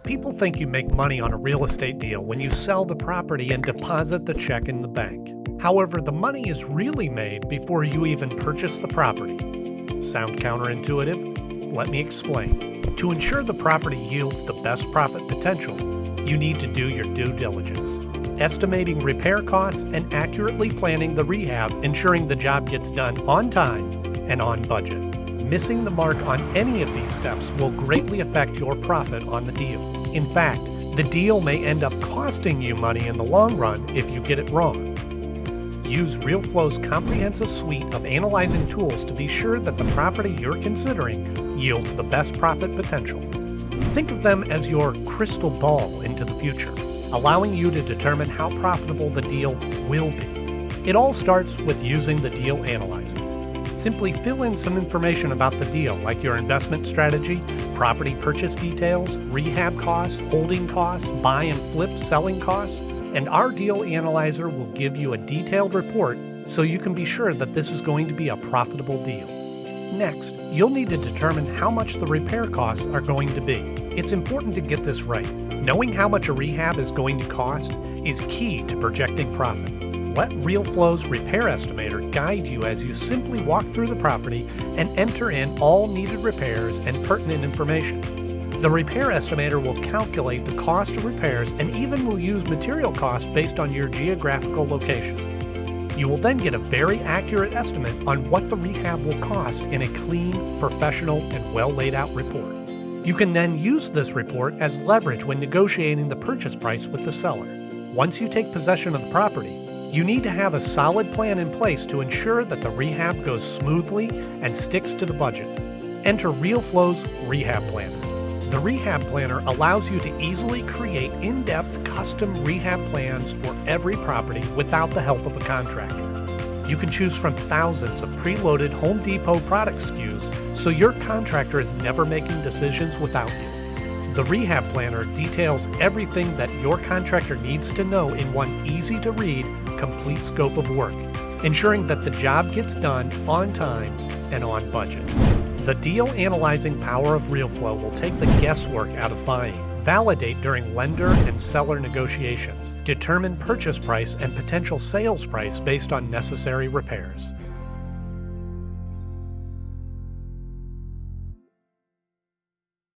People think you make money on a real estate deal when you sell the property and deposit the check in the bank. However, the money is really made before you even purchase the property. Sound counterintuitive? Let me explain. To ensure the property yields the best profit potential, you need to do your due diligence. Estimating repair costs and accurately planning the rehab, ensuring the job gets done on time and on budget. Missing the mark on any of these steps will greatly affect your profit on the deal. In fact, the deal may end up costing you money in the long run if you get it wrong. Use Realeflow's comprehensive suite of analyzing tools to be sure that the property you're considering yields the best profit potential. Think of them as your crystal ball into the future, allowing you to determine how profitable the deal will be. It all starts with using the Deal Analyzer. Simply fill in some information about the deal, like your investment strategy, property purchase details, rehab costs, holding costs, buy and flip selling costs, and our Deal Analyzer will give you a detailed report so you can be sure that this is going to be a profitable deal. Next, you'll need to determine how much the repair costs are going to be. It's important to get this right. Knowing how much a rehab is going to cost is key to projecting profit. Let Realeflow's Repair Estimator guide you as you simply walk through the property and enter in all needed repairs and pertinent information. The Repair Estimator will calculate the cost of repairs and even will use material costs based on your geographical location. You will then get a very accurate estimate on what the rehab will cost in a clean, professional, and well laid out report. You can then use this report as leverage when negotiating the purchase price with the seller. Once you take possession of the property, you need to have a solid plan in place to ensure that the rehab goes smoothly and sticks to the budget. Enter Realeflow's Rehab Planner. The Rehab Planner allows you to easily create in-depth custom rehab plans for every property without the help of a contractor. You can choose from thousands of preloaded Home Depot product SKUs, so your contractor is never making decisions without you. The Rehab Planner details everything that your contractor needs to know in one easy-to-read, complete scope of work, ensuring that the job gets done on time and on budget. The deal analyzing power of Realeflow will take the guesswork out of buying, validate during lender and seller negotiations, determine purchase price and potential sales price based on necessary repairs.